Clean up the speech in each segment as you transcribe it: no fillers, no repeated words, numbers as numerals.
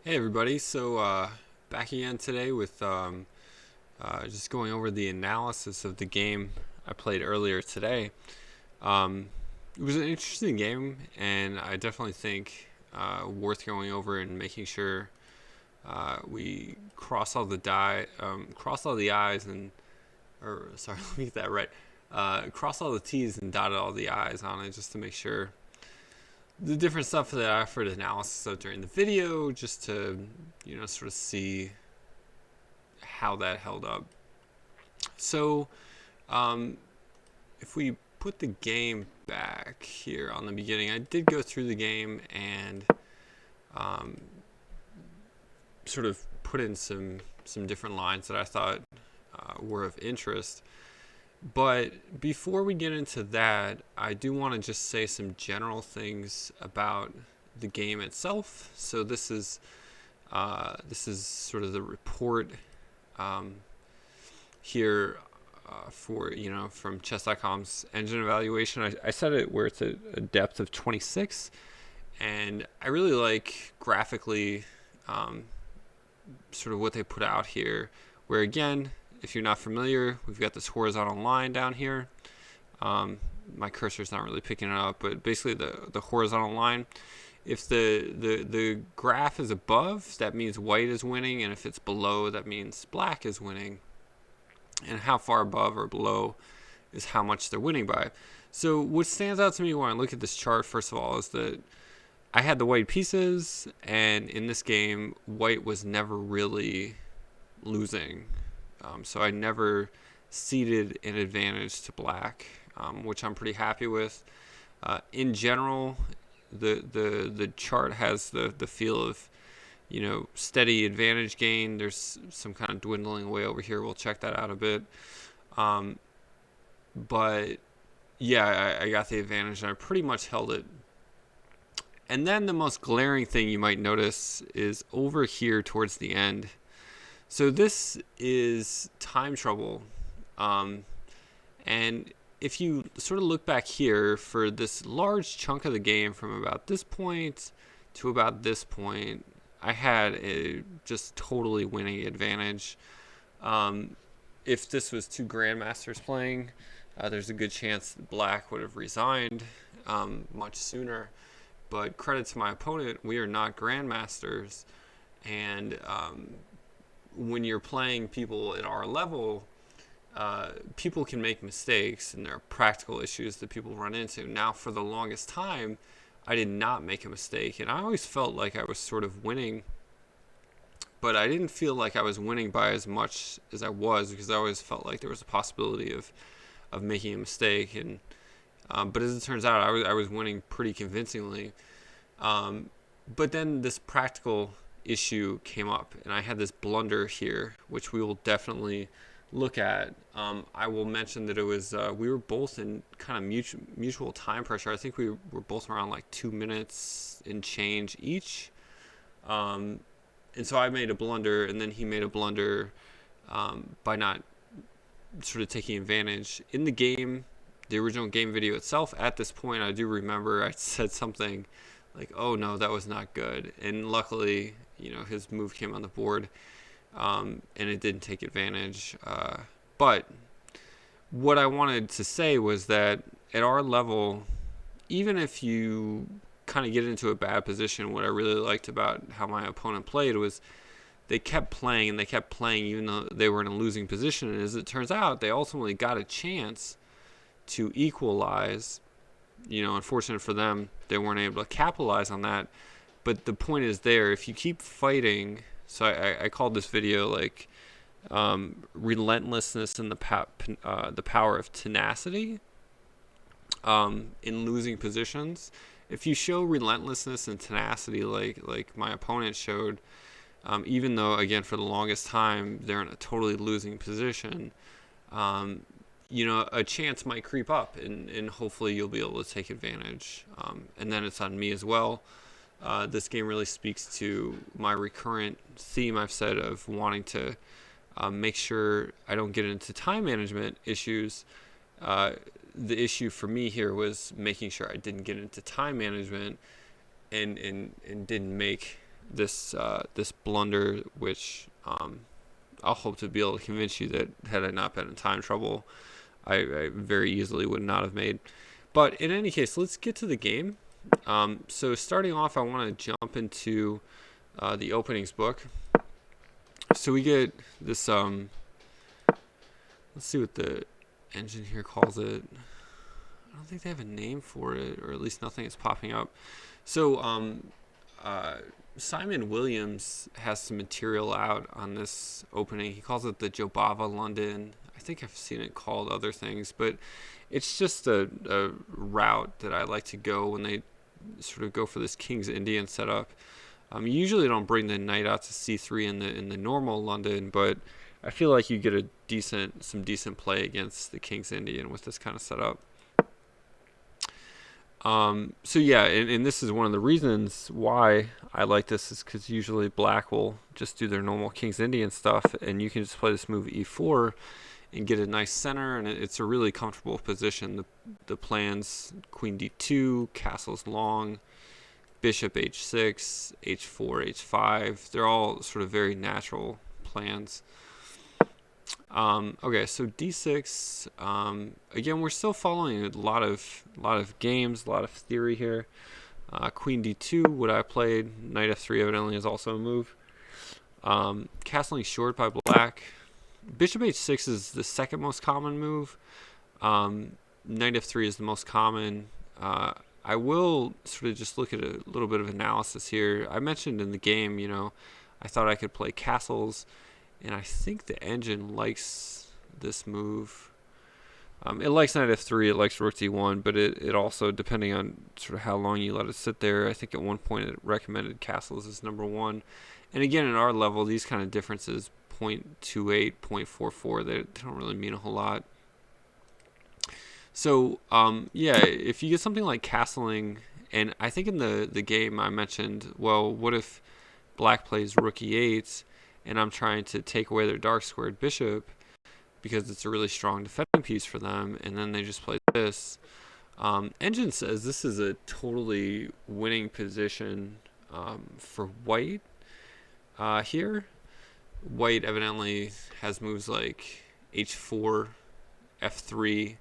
Hey everybody, back again today with just going over the analysis of the game I played earlier today. Um, it was an interesting game, and I definitely think worth going over and making sure we cross all the I's or sorry, let me get that right. Cross all the T's and dotted all the I's on it just to make sure the different stuff that I offered analysis of during the video, just to sort of see how that held up. So, um, if we put the game back here on the beginning, I did go through the game and um, sort of put in some different lines that I thought were of interest. But before we get into that, I do want to just say some general things about the game itself. So this is sort of the report um, here for from chess.com's engine evaluation. I set it where it's a depth of 26, and I really like graphically um, sort of what they put out here, where again, if you're not familiar, we've got this horizontal line down here. My cursor's not really picking it up, but basically the horizontal line, if the graph is above, that means white is winning, and if it's below, that means black is winning. And how far above or below is how much they're winning by. So what stands out to me when I look at this chart, first of all, is that I had the white pieces, and in this game, white was never really losing. So I never ceded an advantage to black, which I'm pretty happy with. In general, the chart has the feel of steady advantage gain. There's some kind of dwindling away over here. We'll check that out a bit. Um, but yeah, I got the advantage and I pretty much held it. And then the most glaring thing you might notice is over here towards the end. So this is time trouble. Um, and if you sort of look back here for this large chunk of the game from about this point to about this point, I had a just totally winning advantage. Um, if this was two grandmasters playing, there's a good chance black would have resigned much sooner. But credit to my opponent, we are not grandmasters, and when you're playing people at our level, people can make mistakes, and there are practical issues that people run into. Now, for the longest time, I did not make a mistake, and I always felt like I was sort of winning, but I didn't feel like I was winning by as much as I was, because I always felt like there was a possibility of making a mistake. And but as it turns out, I was winning pretty convincingly. Um, but then this practical issue came up, and I had this blunder here, which we will definitely look at. I will mention that it was we were both in kind of mutual time pressure. I think we were both around like 2 minutes and change each. Um, and so I made a blunder, and then he made a blunder by not sort of taking advantage in the game. The original game video itself, at this point, I do remember I said something like, "Oh no, that was not good," and luckily, his move came on the board, and it didn't take advantage. But what I wanted to say was that at our level, even if you kind of get into a bad position, what I really liked about how my opponent played was they kept playing and they kept playing even though they were in a losing position. And as it turns out, they ultimately got a chance to equalize. Unfortunate for them, they weren't able to capitalize on that. But the point is there, if you keep fighting, so I called this video like relentlessness and the power of tenacity in losing positions. If you show relentlessness and tenacity like my opponent showed, even though again for the longest time they're in a totally losing position, um, a chance might creep up, and hopefully you'll be able to take advantage. And then it's on me as well. This game really speaks to my recurrent theme I've said of wanting to make sure I don't get into time management issues. The issue for me here was making sure I didn't get into time management and didn't make this blunder, which I'll hope to be able to convince you that had I not been in time trouble, I very easily would not have made. But in any case, let's get to the game. So starting off, I want to jump into the openings book. So we get this. Let's see what the engine here calls it. I don't think they have a name for it, or at least nothing is popping up. So Simon Williams has some material out on this opening. He calls it the Jobava London. I think I've seen it called other things, but it's just a route that I like to go when they sort of go for this King's Indian setup. You usually don't bring the knight out to c3 in the normal London, but I feel like you get some decent play against the King's Indian with this kind of setup. So yeah, and this is one of the reasons why I like this, is because usually black will just do their normal King's Indian stuff, and you can just play this move e4 and get a nice center, and it's a really comfortable position. The plans, queen d2, castles long, bishop h6, h4, h5, they're all sort of very natural plans. Okay, so d6. Again, we're still following a lot of games, a lot of theory here. Queen d2, what I played. Knight f3 evidently is also a move. Castling short by black. Bishop h6 is the second most common move. Knight f3 is the most common. I will sort of just look at a little bit of analysis here. I mentioned in the game, I thought I could play castles, and I think the engine likes this move. It likes knight f3, it likes rook d1, but it also, depending on sort of how long you let it sit there, I think at one point it recommended castles as number one. And again, at our level, these kind of differences, 0.28, 0.44, they don't really mean a whole lot. So, yeah, if you get something like castling, and I think in the game I mentioned, well, what if black plays rook e8, and I'm trying to take away their dark squared bishop because it's a really strong defending piece for them, and then they just play this. Engine says this is a totally winning position for white here. White evidently has moves like h4, f3,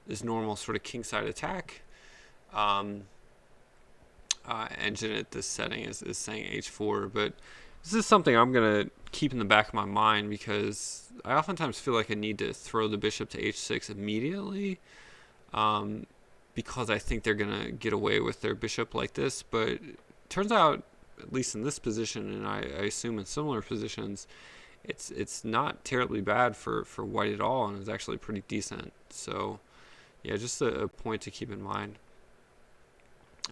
this normal sort of kingside attack. Engine at this setting is saying h4, but this is something I'm going to keep in the back of my mind, because I oftentimes feel like I need to throw the bishop to h6 immediately, because I think they're going to get away with their bishop like this. But it turns out, at least in this position, and I assume in similar positions, it's not terribly bad for white at all, and it's actually pretty decent. So yeah, just a point to keep in mind.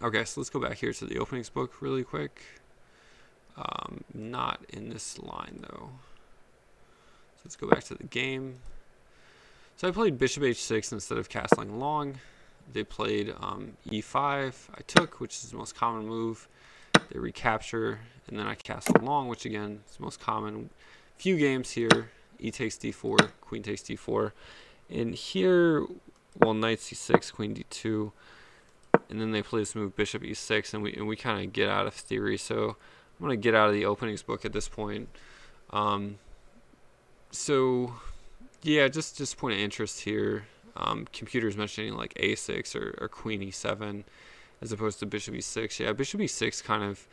Okay, so let's go back here to the openings book really quick. Not in this line though. So let's go back to the game. So I played bishop h6 instead of castling long. They played e5. I took, which is the most common move. They recapture, and then I castle long, which again is the most common. Few games here. E takes d4, queen takes d4. And here, well, knight c6, queen d2. And then they play this move bishop e6, and we kind of get out of theory. So I'm going to get out of the openings book at this point. So yeah, just point of interest here. Computers mentioning like a6 or queen e7 as opposed to bishop e6. Yeah, bishop e6 kind of,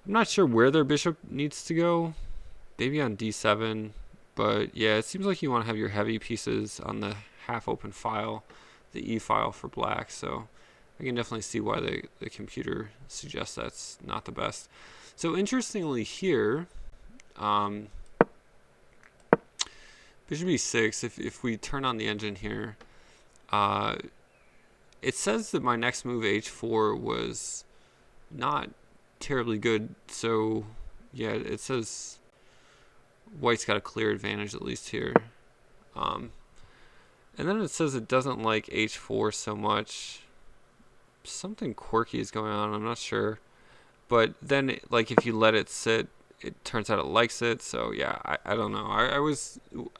I'm not sure where their bishop needs to go. Maybe on d7. But yeah, it seems like you want to have your heavy pieces on the half open file, the e file for black. So I can definitely see why the computer suggests that's not the best. So interestingly here, bishop e6, if we turn on the engine here, it says that my next move h4 was not terribly good. So yeah, it says white's got a clear advantage at least here. And then it says it doesn't like h4 so much. Something quirky is going on, I'm not sure. But then, like, if you let it sit, it turns out it likes it. So yeah, I don't know.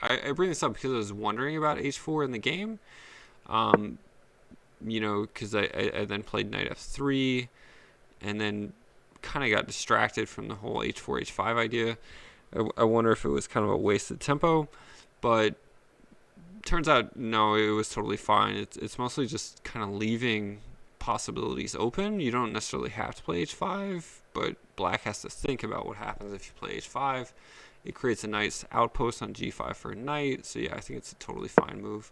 I bring this up because I was wondering about h4 in the game. Because I then played knight f3, and then kind of got distracted from the whole h4, h5 idea. I wonder if it was kind of a wasted tempo, but turns out no, it was totally fine. It's mostly just kind of leaving possibilities open. You don't necessarily have to play h5, but black has to think about what happens if you play h5. It creates a nice outpost on g5 for a knight, so yeah, I think it's a totally fine move.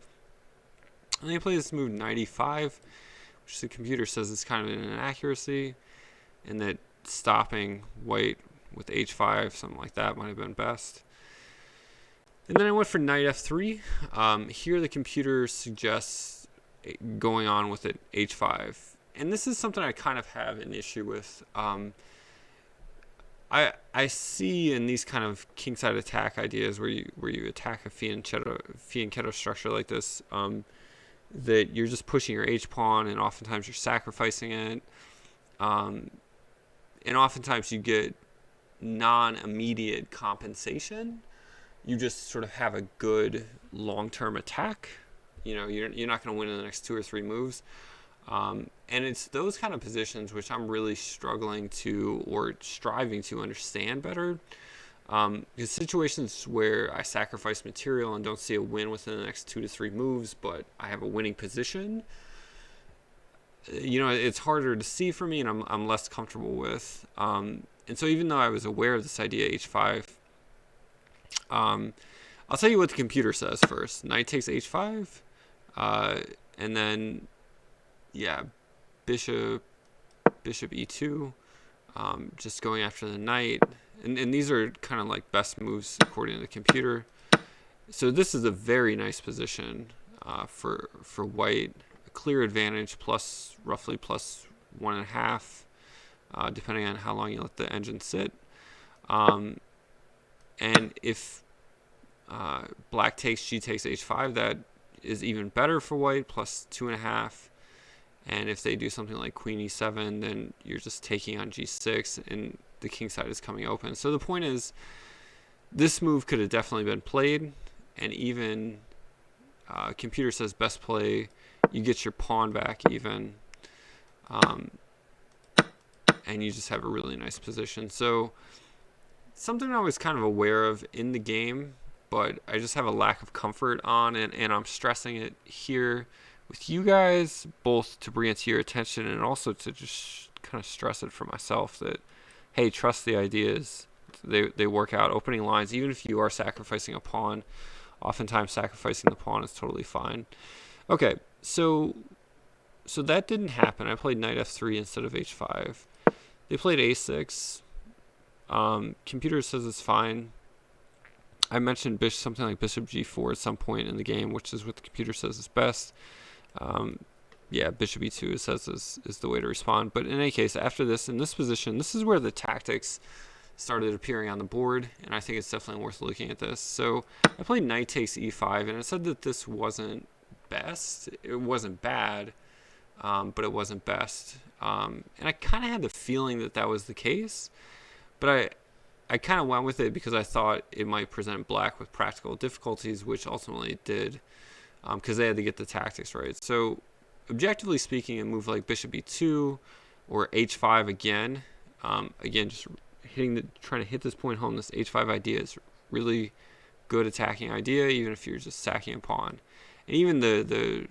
And then you play this move knight e5, which the computer says is kind of an inaccuracy, and that stopping white with h5, something like that, might have been best. And then I went for knight f3. Here the computer suggests going on with it h5. And this is something I kind of have an issue with. I see in these kind of kingside attack ideas where you attack a fianchetto structure like this, that you're just pushing your h-pawn, and oftentimes you're sacrificing it. And oftentimes you get non-immediate compensation. You just sort of have a good long-term attack. You're not going to win in the next 2 or 3 moves. And it's those kind of positions which I'm really struggling to, or striving to, understand better. Because situations where I sacrifice material and don't see a win within the next 2 to 3 moves, but I have a winning position, it's harder to see for me, and I'm less comfortable with. And so even though I was aware of this idea h5, I'll tell you what the computer says first. Knight takes h5, and then, yeah, bishop e2, just going after the knight. And these are kind of like best moves according to the computer. So this is a very nice position for white. A clear advantage, roughly plus 1.5, depending on how long you let the engine sit. And if black takes, g takes h5, that is even better for white, plus 2.5. And if they do something like queen e7, then you're just taking on g6, and the king side is coming open. So the point is, this move could have definitely been played, and even computer says best play, you get your pawn back even, and you just have a really nice position. So something I was kind of aware of in the game, but I just have a lack of comfort on, and I'm stressing it here with you guys, both to bring it to your attention and also to just kind of stress it for myself that, hey, trust the ideas. They work out. Opening lines, even if you are sacrificing a pawn, oftentimes sacrificing the pawn is totally fine. Okay, so that didn't happen. I played knight f3 instead of h5. They played a6. Computer says it's fine. I mentioned something like bishop g4 at some point in the game, which is what the computer says is best. Yeah, bishop e2 it says is the way to respond. But in any case, after this, in this position, this is where the tactics started appearing on the board, and I think it's definitely worth looking at this. So I played knight takes e5, and it said that this wasn't best. It wasn't bad, but it wasn't best. And I kind of had the feeling that that was the case, but I kind of went with it because I thought it might present black with practical difficulties, which ultimately it did, because they had to get the tactics right. So objectively speaking, a move like bishop e2 or h5 again, just trying to hit this point home. This h5 idea is really good attacking idea, even if you're just sacking a pawn. And even the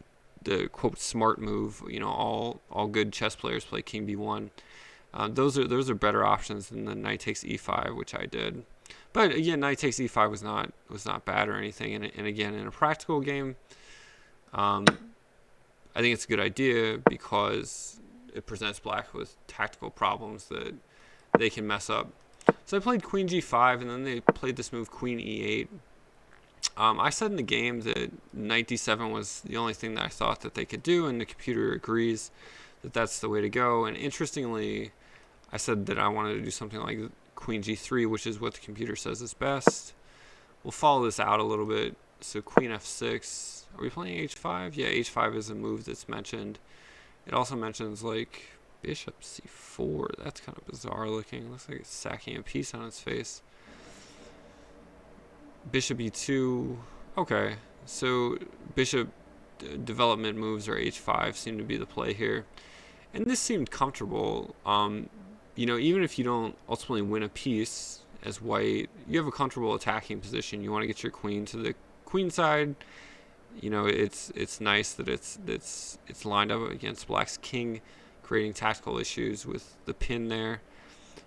quote smart move, all good chess players play king b1. Those are better options than the knight takes e5, which I did. But again, knight takes e5 was not bad or anything. And again, in a practical game, I think it's a good idea because it presents black with tactical problems that they can mess up. So I played queen g5, and then they played this move queen e8. I said in the game that knight d7 was the only thing that I thought that they could do, and the computer agrees that that's the way to go. And interestingly, I said that I wanted to do something like queen g3, which is what the computer says is best. We'll follow this out a little bit. So queen f6. Are we playing h5? Yeah, h5 is a move that's mentioned. It also mentions like bishop c4. That's kind of bizarre looking. Looks like it's sacking a piece on its face. Bishop e2. Okay, so bishop development moves or h5 seem to be the play here. And this seemed comfortable. even if you don't ultimately win a piece as white, you have a comfortable attacking position. You want to get your queen to the queen side. It's nice that it's lined up against black's king, creating tactical issues with the pin there.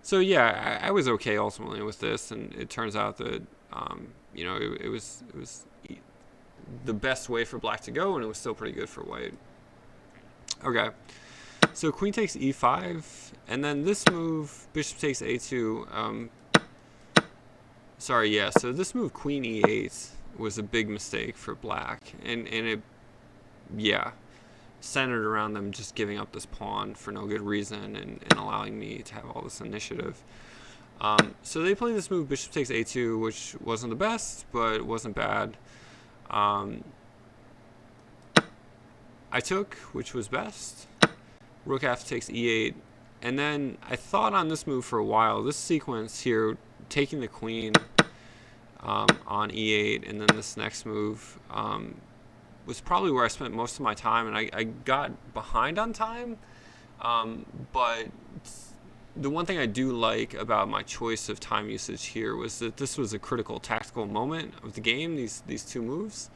So yeah, I was okay ultimately with this, and it turns out that it was the best way for black to go, and it was still pretty good for white. Okay, so queen takes e5, and then this move, bishop takes a2. So this move, queen e8, was a big mistake for black, and it, centered around them just giving up this pawn for no good reason and allowing me to have all this initiative. So they play this move, bishop takes a2, which wasn't the best, but it wasn't bad. I took, which was best. Rook f takes e8. And then I thought on this move for a while. This sequence here, taking the queen on e8, and then this next move was probably where I spent most of my time. And I got behind on time. But the one thing I do like about my choice of time usage here was that this was a critical tactical moment of the game, these two moves.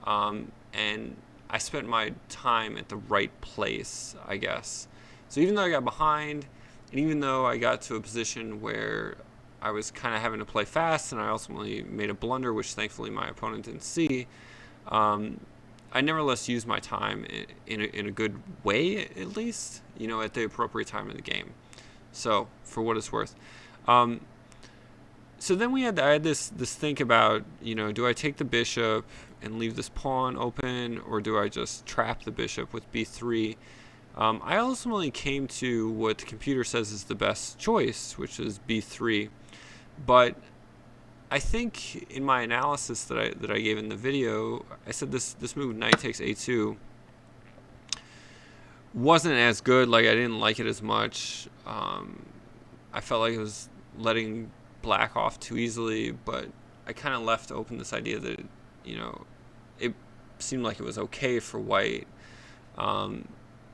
And I spent my time at the right place, I guess. So even though I got behind, and even though I got to a position where I was kind of having to play fast, and I ultimately made a blunder, which thankfully my opponent didn't see, I nevertheless used my time in a good way, at least, at the appropriate time in the game. So, for what it's worth. So then I had this think about, do I take the bishop and leave this pawn open, or do I just trap the bishop with b3? I ultimately came to what the computer says is the best choice, which is b3. But I think in my analysis that I gave in the video, I said this move, knight takes a2, wasn't as good. Like, I didn't like it as much. I felt like it was letting black off too easily, but I kind of left open this idea that, it seemed like it was okay for white. And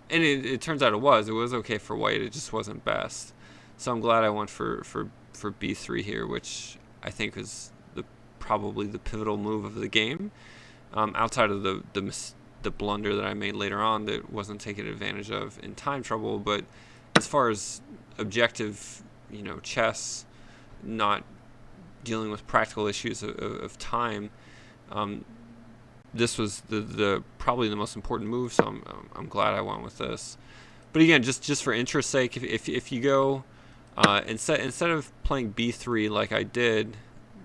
it turns out it was okay for white. It just wasn't best. So I'm glad I went for b3 here, which I think is probably the pivotal move of the game, outside of the blunder that I made later on that wasn't taken advantage of in time trouble. But as far as objective, chess, not dealing with practical issues of time, this was the probably the most important move. So I'm glad I went with this. But again, just for interest's sake, if you go instead of playing b3 like I did,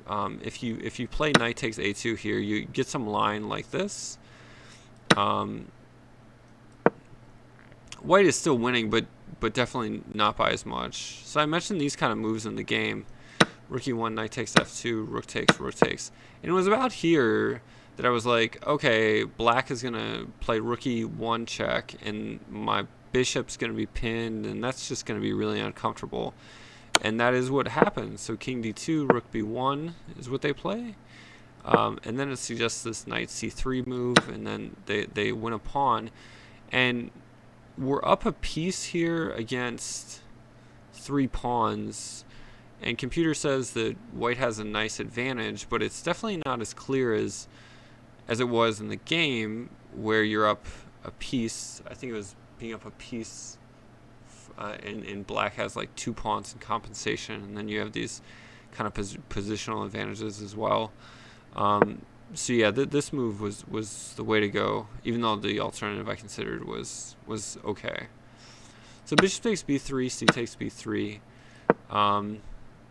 if you play knight takes a2 here, you get some line like this. White is still winning, but definitely not by as much. So I mentioned these kind of moves in the game. Rook e1, knight takes f2, rook takes, and it was about here that I was like, okay, black is gonna play rook e1 check, and my bishop's gonna be pinned, and that's just gonna be really uncomfortable. And that is what happens. So king d2, rook b1 is what they play. And then it suggests this knight c3 move, and then they win a pawn. And we're up a piece here against 3 pawns. And computer says that white has a nice advantage, but it's definitely not as clear as it was in the game, where you're up a piece. I think it was being up a piece, and black has like 2 pawns in compensation, and then you have these kind of positional advantages as well. So yeah, this move was the way to go, even though the alternative I considered was okay. So bishop takes b3, c takes b3,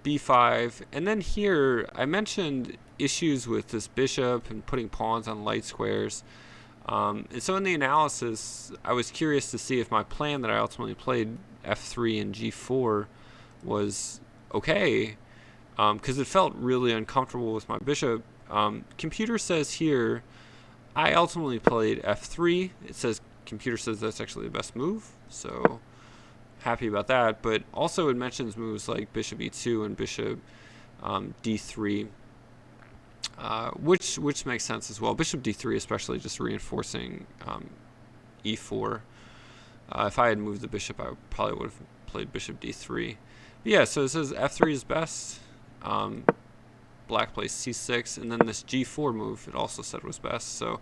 b5, and then here I mentioned issues with this bishop and putting pawns on light squares. And so in the analysis, I was curious to see if my plan that I ultimately played, f3 and g4, was okay, because it felt really uncomfortable with my bishop. Computer says here, I ultimately played f3. Computer says that's actually the best move, so happy about that. But also it mentions moves like bishop e2 and bishop d3, which makes sense as well. Bishop d3 especially, just reinforcing e4. If I had moved the bishop, I probably would have played bishop d3. But yeah, so it says f3 is best. Black plays c6, and then this g4 move it also said was best. So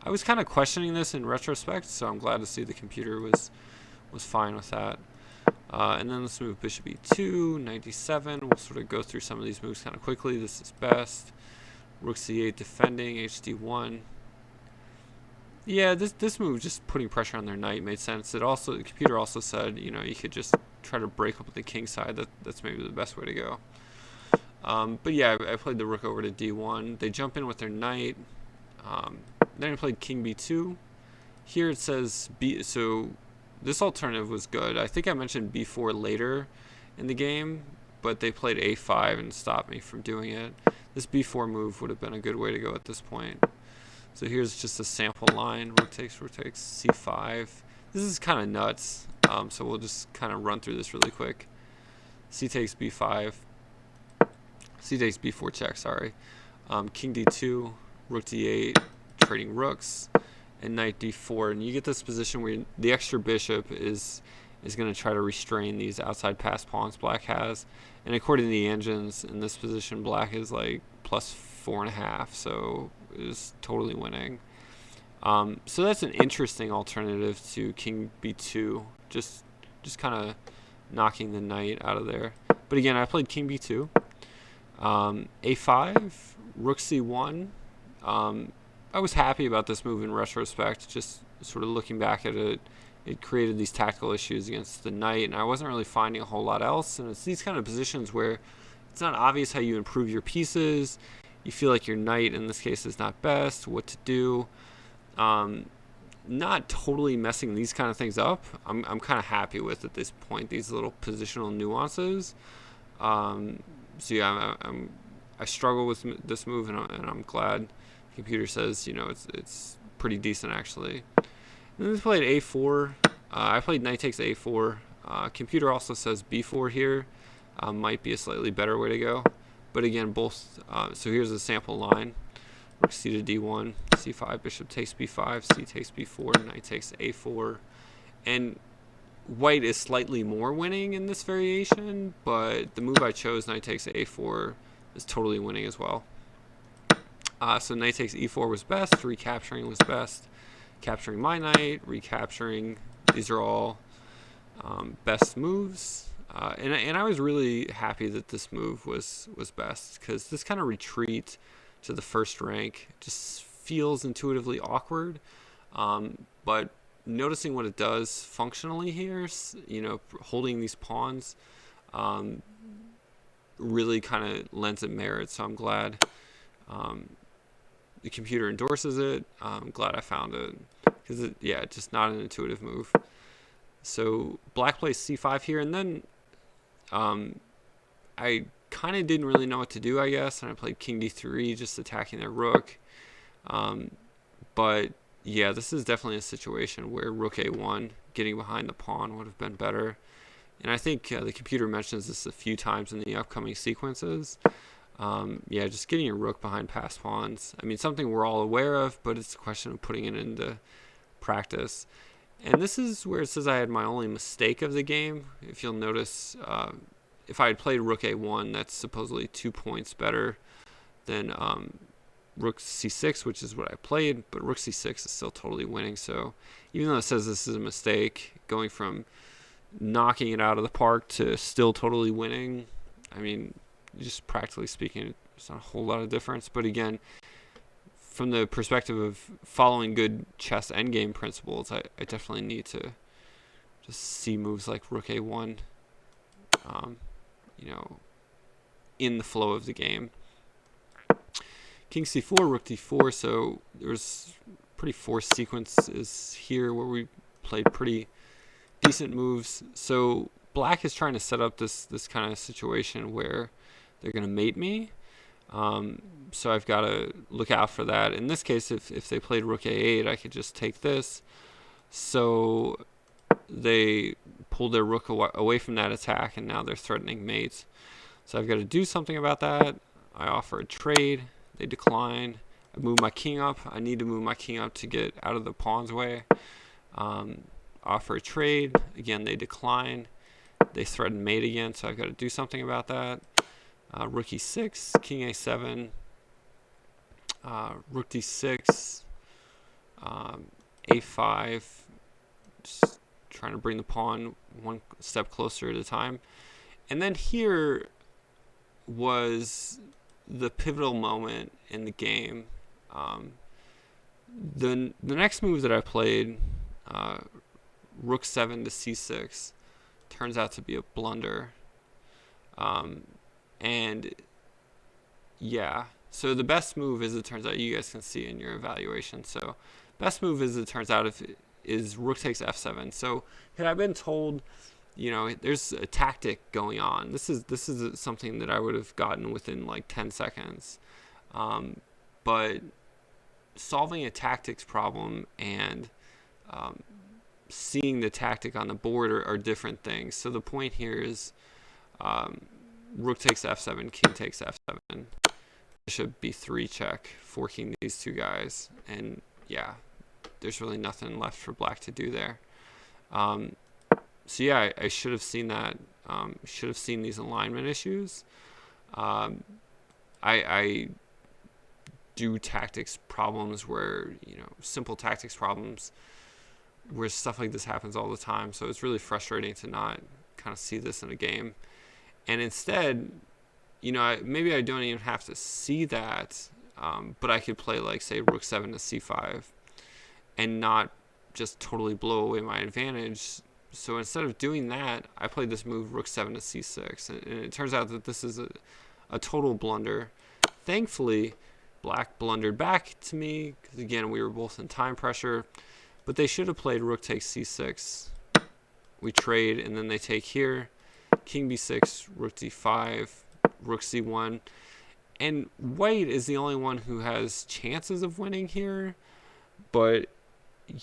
I was kind of questioning this in retrospect, so I'm glad to see the computer was fine with that. And then let's move bishop e2, knight d7. We'll sort of go through some of these moves kind of quickly. This is best. Rook c8 defending, hd1. Yeah, this move, just putting pressure on their knight, made sense. The computer also said, you know, you could just try to break up with the king side. That's maybe the best way to go. But yeah, I played the rook over to d1. They jump in with their knight. Then I played king b2. Here it says so this alternative was good. I think I mentioned b4 later in the game, but they played a5 and stopped me from doing it. This b4 move would have been a good way to go at this point. So here's just a sample line. Rook takes c5. This is kind of nuts. So we'll just kind of run through this really quick. C takes b5. C takes b4 check, sorry. King d2, rook d8, trading rooks, and knight d4. And you get this position where the extra bishop is going to try to restrain these outside pass pawns black has. And according to the engines, in this position, black is like plus 4.5, so is totally winning. So that's an interesting alternative to king b2, just kind of knocking the knight out of there. But again, I played king b2, a5, rook c1. I was happy about this move in retrospect, just sort of looking back at it. It created these tactical issues against the knight, and I wasn't really finding a whole lot else. And it's these kind of positions where it's not obvious how you improve your pieces. You feel like your knight, in this case, is not best, what to do. Not totally messing these kind of things up. I'm kind of happy with at this point, these little positional nuances. So yeah, I struggle with this move, and I'm glad the computer says, you know, it's pretty decent actually. And then we played a4. I played knight takes a4. Computer also says b4 here. Might be a slightly better way to go. But again, both. So here's a sample line. Rook c to d1, c5, bishop takes b5, c takes b4, knight takes a4. And white is slightly more winning in this variation, but the move I chose, knight takes a4, is totally winning as well. So knight takes e4 was best, recapturing was best. Capturing my knight, recapturing, these are all best moves. And I was really happy that this move was best, because this kind of retreat to the first rank just feels intuitively awkward. But noticing what it does functionally here, you know, holding these pawns, really kind of lends it merit. So I'm glad the computer endorses it. I'm glad I found it, because yeah, it's just not an intuitive move. So black plays c5 here, and then I kind of didn't really know what to do, I guess, and I played king d3, just attacking their rook. But yeah, this is definitely a situation where rook a1, getting behind the pawn, would have been better. And I think the computer mentions this a few times in the upcoming sequences. Yeah, just getting your rook behind pass pawns. I mean, something we're all aware of, but it's a question of putting it into practice. And this is where it says I had my only mistake of the game. If you'll notice, if I had played rook a1, that's supposedly 2 points better than rook c6, which is what I played, but rook c6 is still totally winning. So even though it says this is a mistake, going from knocking it out of the park to still totally winning, I mean, just practically speaking, it's not a whole lot of difference. But again, from the perspective of following good chess endgame principles, I definitely need to just see moves like rook a1, you know, in the flow of the game. King c4, rook d4. So there's pretty forced sequences here where we played pretty decent moves. So black is trying to set up this kind of situation where they're going to mate me. So I've got to look out for that. In this case, if they played rook a8, I could just take this. So they pulled their rook away from that attack, and now they're threatening mates. So I've got to do something about that. I offer a trade. They decline. I move my king up. I need to move my king up to get out of the pawn's way. Offer a trade. Again, they decline. they threatened mate again, so I've got to do something about that. Rook e6, king a7, rook d6, a5, just trying to bring the pawn one step closer at a time. And then here was the pivotal moment in the game. The next move that I played, rook 7 to c6, turns out to be a blunder. And yeah, so the best move, as it turns out, you guys can see in your evaluation. So best move, as it turns out, is rook takes f7. So had I been told, you know, there's a tactic going on, this is something that I would have gotten within like 10 seconds. But solving a tactics problem and seeing the tactic on the board are different things. So the point here is rook takes f7, king takes f7, bishop b3 check, forking these two guys, and yeah, there's really nothing left for black to do there. So yeah, I should have seen that. Should have seen these alignment issues. I do tactics problems where, you know, simple tactics problems where stuff like this happens all the time. So it's really frustrating to not kind of see this in a game. And instead, you know, maybe I don't even have to see that, but I could play, like, say, rook 7 to c5 and not just totally blow away my advantage. So instead of doing that, I played this move, rook 7 to c6. And it turns out that this is a total blunder. Thankfully, black blundered back to me, because, again, we were both in time pressure. But they should have played rook takes c6. We trade, and then they take here. King b6, rook d5, rook c1. And white is the only one who has chances of winning here. But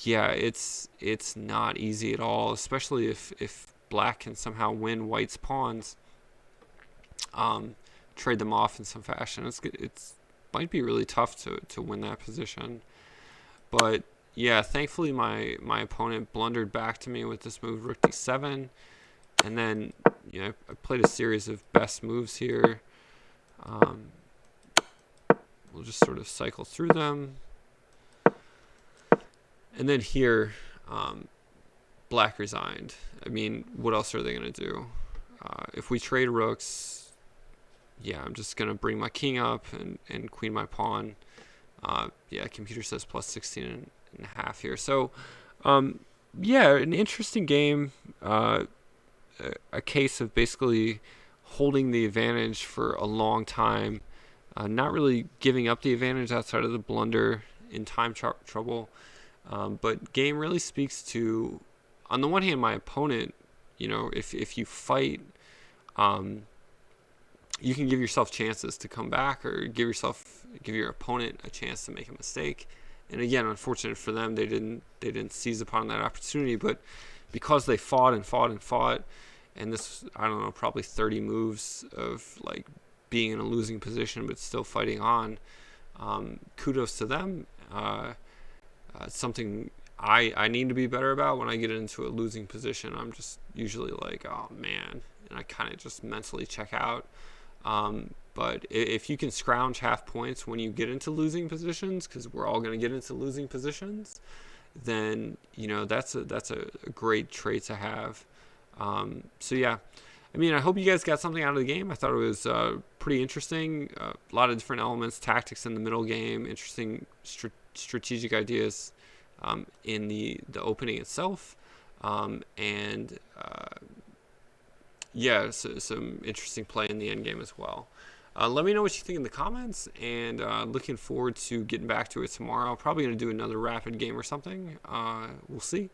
yeah, it's not easy at all, especially if black can somehow win white's pawns. Trade them off in some fashion. It's might be really tough to win that position. But yeah, thankfully my opponent blundered back to me with this move, rook d7. And then, you know, I played a series of best moves here. We'll just sort of cycle through them. And then here, black resigned. I mean, what else are they going to do? If we trade rooks, yeah, I'm just going to bring my king up and queen my pawn. Yeah, computer says plus 16 and a half here. So, yeah, an interesting game. A case of basically holding the advantage for a long time, not really giving up the advantage outside of the blunder in time trouble. But game really speaks to, on the one hand, my opponent. You know, if you fight, you can give yourself chances to come back, or give your opponent a chance to make a mistake. And again, unfortunate for them, they didn't seize upon that opportunity. But because they fought and fought and fought, and this, I don't know, probably 30 moves of like being in a losing position but still fighting on, kudos to them. Something I need to be better about when I get into a losing position. I'm just usually like, oh man, and I kind of just mentally check out. But if you can scrounge half points when you get into losing positions, because we're all going to get into losing positions, then, you know, that's a great trait to have. So yeah, I mean, I hope you guys got something out of the game. I thought it was pretty interesting. A lot of different elements, tactics in the middle game, interesting strategic ideas in the opening itself, and yeah, so some interesting play in the end game as well. Let me know what you think in the comments, and looking forward to getting back to it tomorrow. Probably going to do another rapid game or something. We'll see.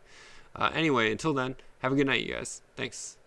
Anyway, until then, have a good night, you guys. Thanks.